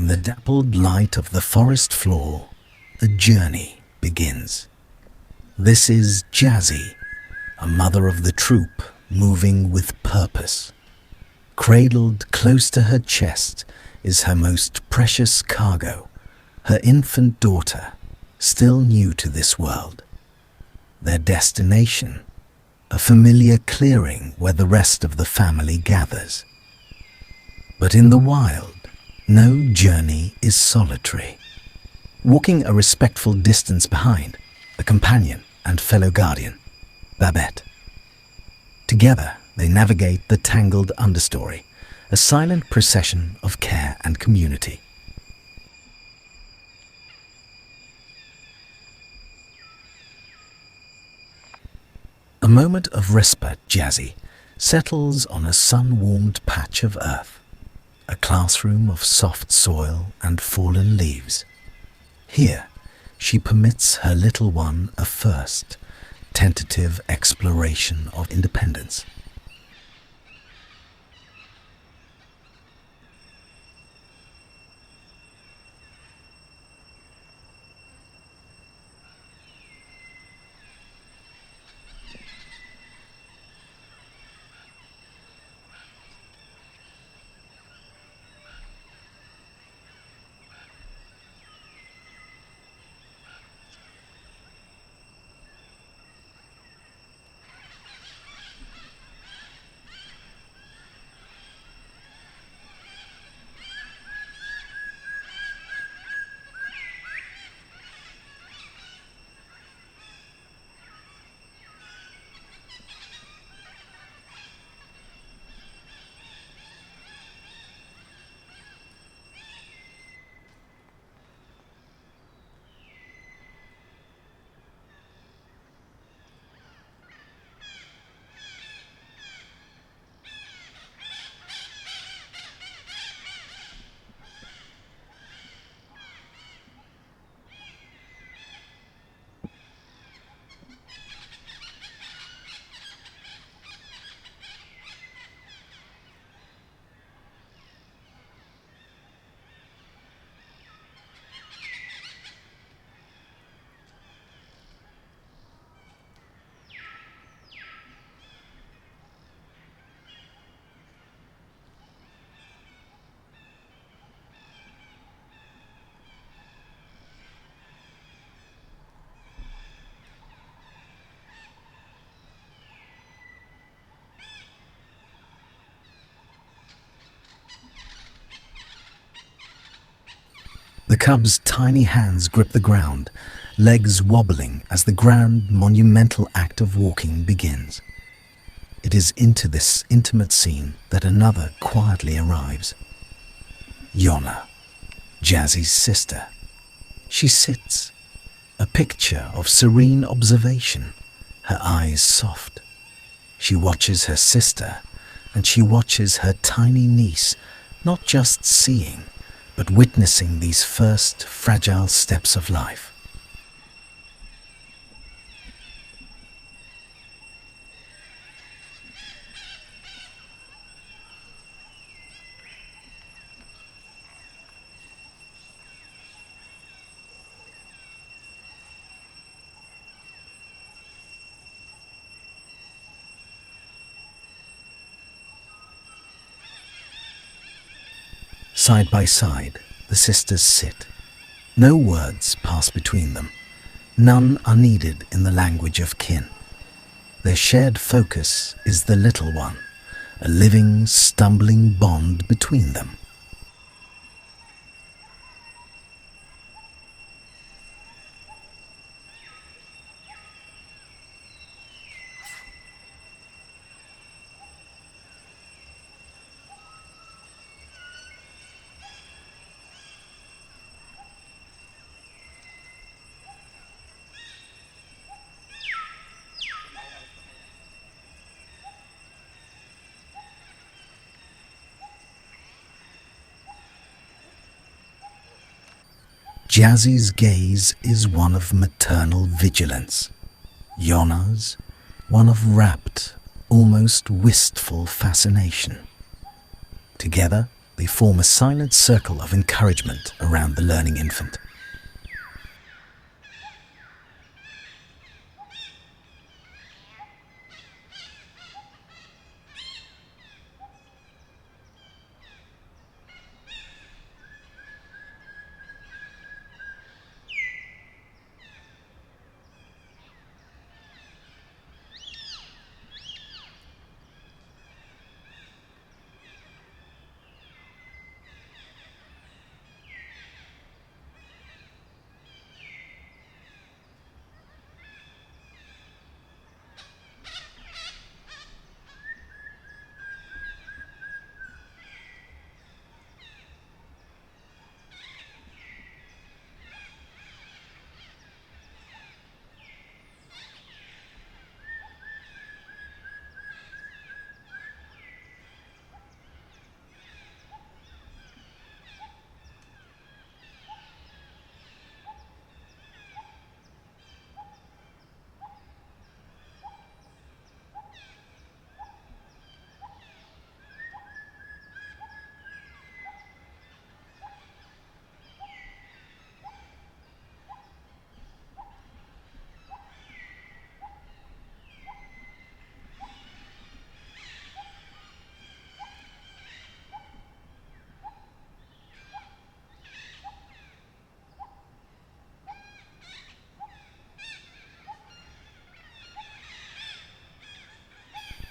In the dappled light of the forest floor, the journey begins. This is Jazzy, a mother of the troop, moving with purpose. Cradled close to her chest is her most precious cargo, her infant daughter, still new to this world. Their destination, a familiar clearing where the rest of the family gathers. But in the wild, no journey is solitary. Walking a respectful distance behind, a companion and fellow guardian, Babette. Together, they navigate the tangled understory, a silent procession of care and community. A moment of respite, Jazzy settles on a sun-warmed patch of earth, a classroom of soft soil and fallen leaves. Here, she permits her little one a first, tentative exploration of independence. The cub's tiny hands grip the ground, legs wobbling as the grand, monumental act of walking begins. It is into this intimate scene that another quietly arrives. JONNA, Jazzy's sister. She sits, a picture of serene observation, her eyes soft. She watches her sister, and she watches her tiny niece, not just seeing, but witnessing these first fragile steps of life. Side by side, the sisters sit. No words pass between them. None are needed in the language of kin. Their shared focus is the little one, a living, stumbling bond between them. Jazzy's gaze is one of maternal vigilance. JONNA's, one of rapt, almost wistful fascination. Together, They form a silent circle of encouragement around the learning infant.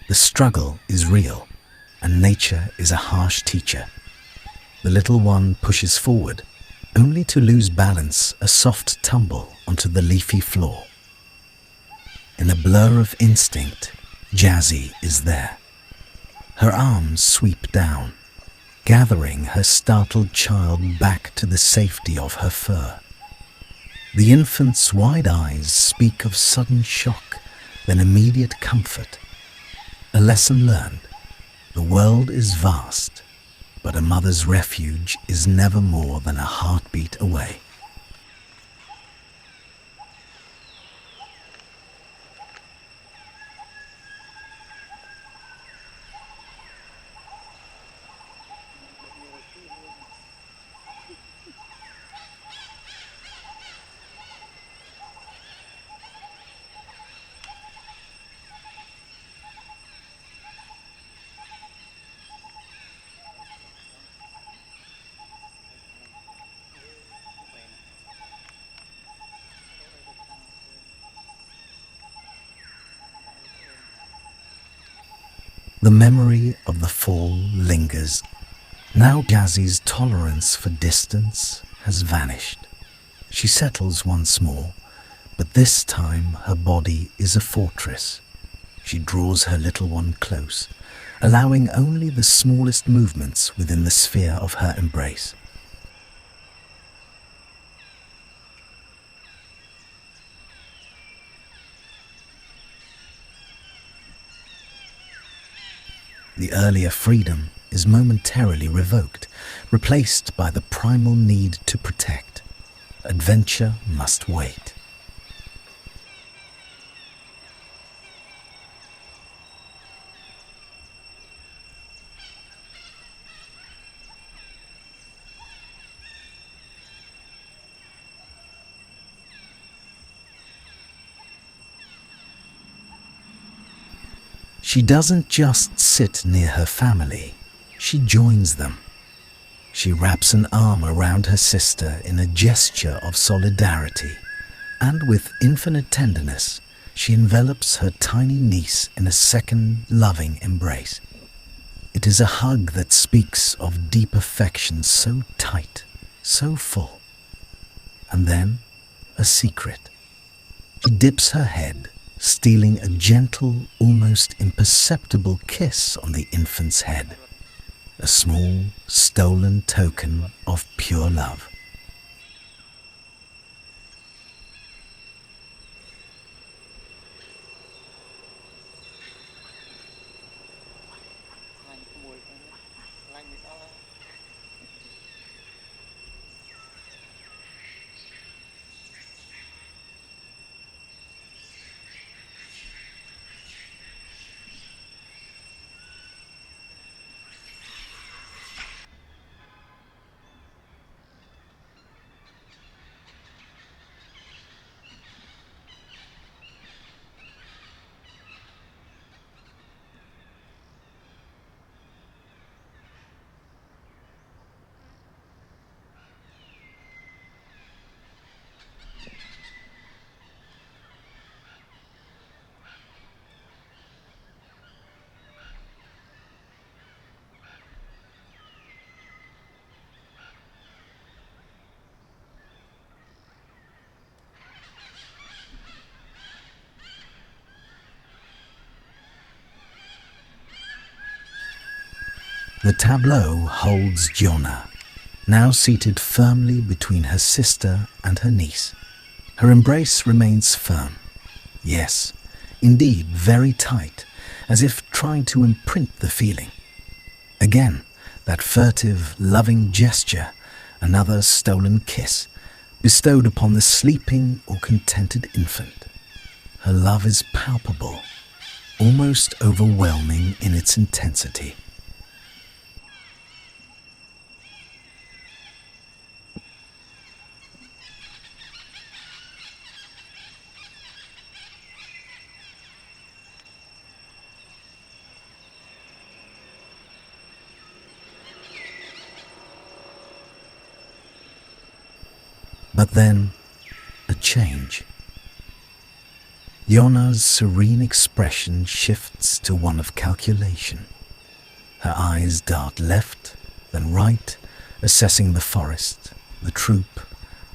The struggle is real, and nature is a harsh teacher. The little one pushes forward, only to lose balance, a soft tumble onto the leafy floor. In a blur of instinct, Jazzy is there. Her arms sweep down, gathering her startled child back to the safety of her fur. The infant's wide eyes speak of sudden shock, then immediate comfort. A lesson learned. The world is vast, but a mother's refuge is never more than a heartbeat away. The memory of the fall lingers. Now Jazzy's tolerance for distance has vanished. She settles once more, but this time her body is a fortress. She draws her little one close, allowing only the smallest movements within the sphere of her embrace. The earlier freedom is momentarily revoked, replaced by the primal need to protect. Adventure must wait. She doesn't just sit near her family, she joins them. She wraps an arm around her sister in a gesture of solidarity, and with infinite tenderness, she envelops her tiny niece in a second loving embrace. It is a hug that speaks of deep affection, so tight, so full. And then, a secret. She dips her head, stealing a gentle, almost imperceptible kiss on the infant's head. A small, stolen token of pure love. The tableau holds JONNA, now seated firmly between her sister and her niece. Her embrace remains firm. Yes, indeed, very tight, as if trying to imprint the feeling. Again, that furtive, loving gesture, another stolen kiss, bestowed upon the sleeping or contented infant. Her love is palpable, almost overwhelming in its intensity. But then, a change. JONNA's serene expression shifts to one of calculation. Her eyes dart left, then right, assessing the forest, the troop,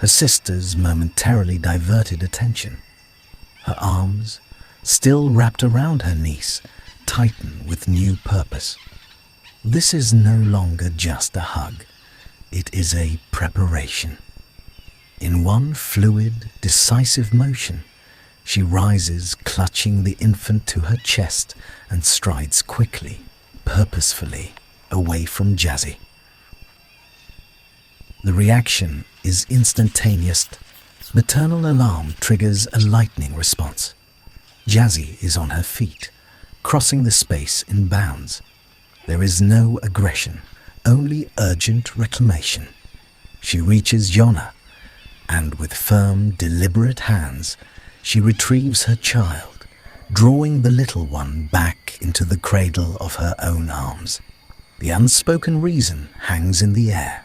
her sister's momentarily diverted attention. Her arms, still wrapped around her niece, tighten with new purpose. This is no longer just a hug. It is a preparation. In one fluid, decisive motion, she rises, clutching the infant to her chest, and strides quickly, purposefully, away from Jazzy. The reaction is instantaneous. Maternal alarm triggers a lightning response. Jazzy is on her feet, crossing the space in bounds. There is no aggression, only urgent reclamation. She reaches JONNA, and with firm, deliberate hands, she retrieves her child, drawing the little one back into the cradle of her own arms. The unspoken reason hangs in the air,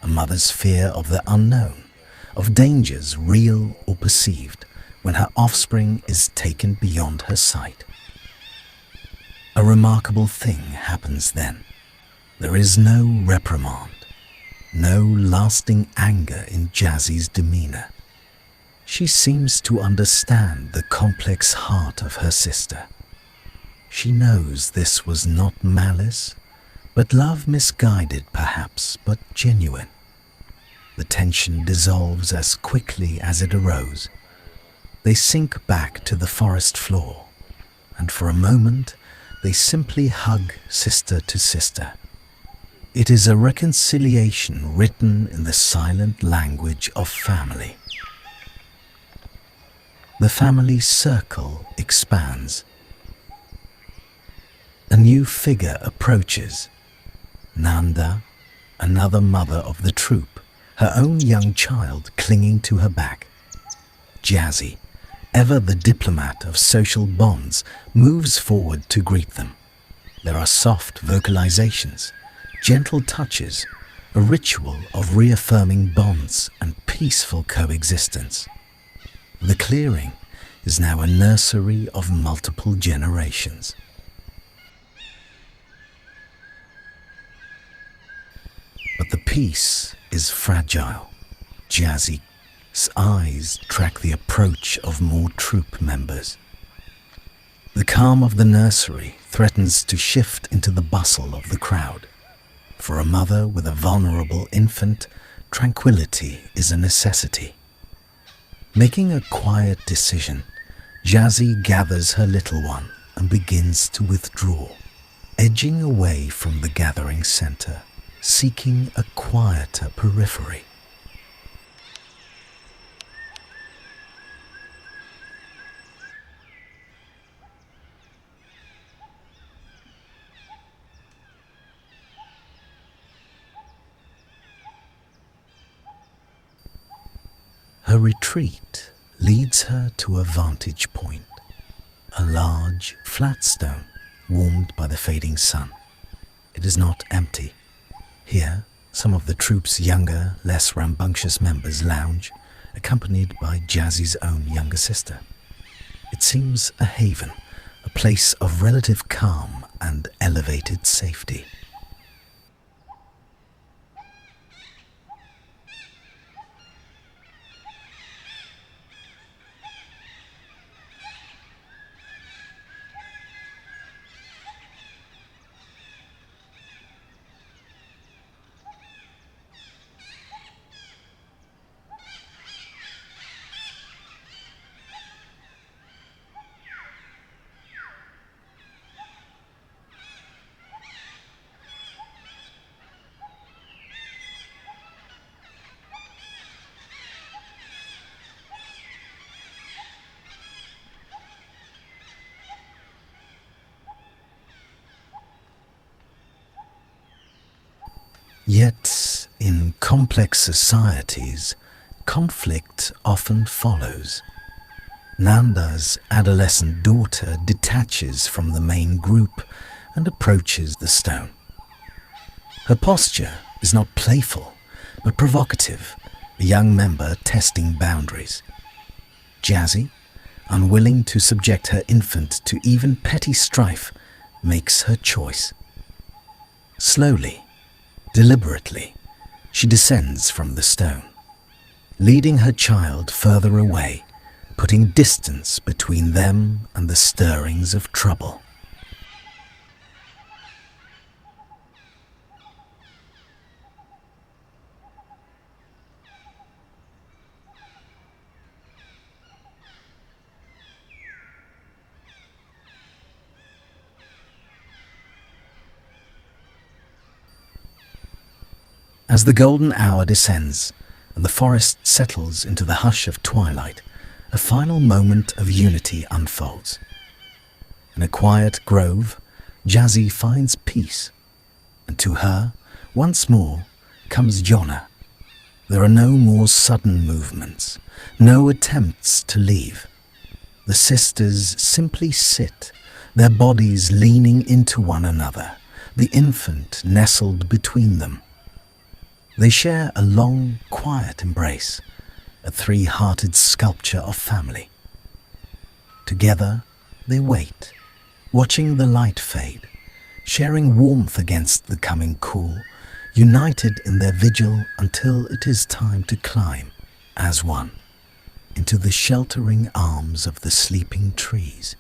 a mother's fear of the unknown, of dangers real or perceived, when her offspring is taken beyond her sight. A remarkable thing happens then. There is no reprimand, no lasting anger in Jazzy's demeanor. She seems to understand the complex heart of her sister. She knows this was not malice, but love misguided perhaps, but genuine. The tension dissolves as quickly as it arose. They sink back to the forest floor, and for a moment they simply hug sister to sister. It is a reconciliation written in the silent language of family. The family circle expands. A new figure approaches. Nanda, another mother of the troop, her own young child clinging to her back. Jazzy, ever the diplomat of social bonds, moves forward to greet them. There are soft vocalizations, gentle touches, a ritual of reaffirming bonds and peaceful coexistence. The clearing is now a nursery of multiple generations. But the peace is fragile. Jazzy's eyes track the approach of more troop members. The calm of the nursery threatens to shift into the bustle of the crowd. For a mother with a vulnerable infant, tranquility is a necessity. Making a quiet decision, Jazzy gathers her little one and begins to withdraw, edging away from the gathering center, seeking a quieter periphery. Her retreat leads her to a vantage point, a large, flat stone warmed by the fading sun. It is not empty. Here, some of the troop's younger, less rambunctious members lounge, accompanied by Jazzy's own younger sister. It seems a haven, a place of relative calm and elevated safety. Yet, in complex societies, conflict often follows. Nanda's adolescent daughter detaches from the main group and approaches the stone. Her posture is not playful, but provocative, a young member testing boundaries. Jazzy, unwilling to subject her infant to even petty strife, makes her choice. Slowly, deliberately, she descends from the stone, leading her child further away, putting distance between them and the stirrings of trouble. As the golden hour descends and the forest settles into the hush of twilight, a final moment of unity unfolds. In a quiet grove, Jazzy finds peace, and to her, once more, comes JONNA. There are no more sudden movements, no attempts to leave. The sisters simply sit, their bodies leaning into one another, the infant nestled between them. They share a long, quiet embrace, a three-hearted sculpture of family. Together, they wait, watching the light fade, sharing warmth against the coming cool, united in their vigil until it is time to climb, as one, into the sheltering arms of the sleeping trees.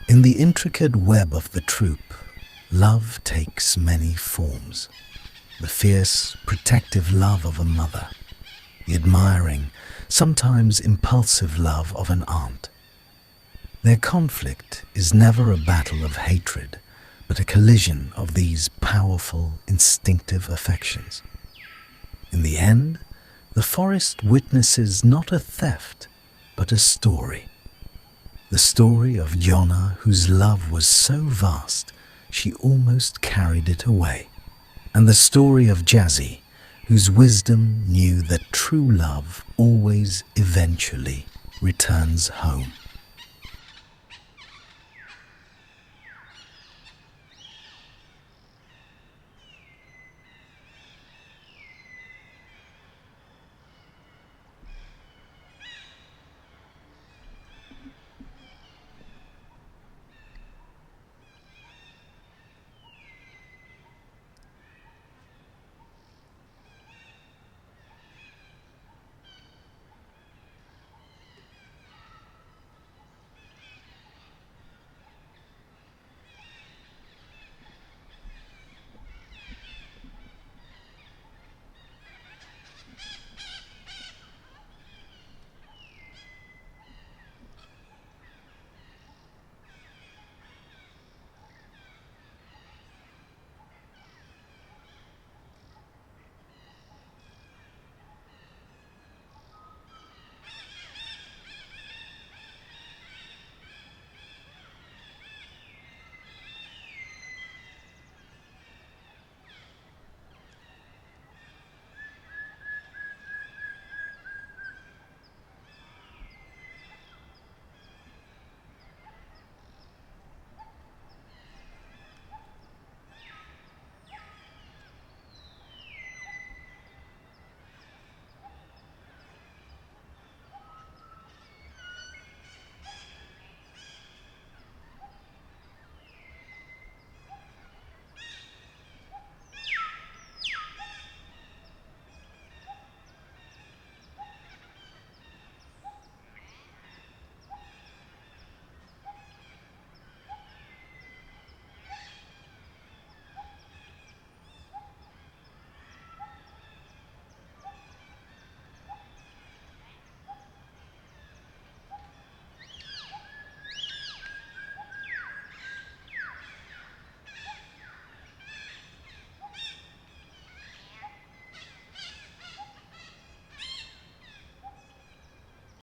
In the intricate web of the troop, love takes many forms. The fierce, protective love of a mother, the admiring, sometimes impulsive love of an aunt. Their conflict is never a battle of hatred, but a collision of these powerful, instinctive affections. In the end, the forest witnesses not a theft, but a story. The story of JONNA, whose love was so vast, she almost carried it away. And the story of Jazzy, whose wisdom knew that true love always eventually returns home.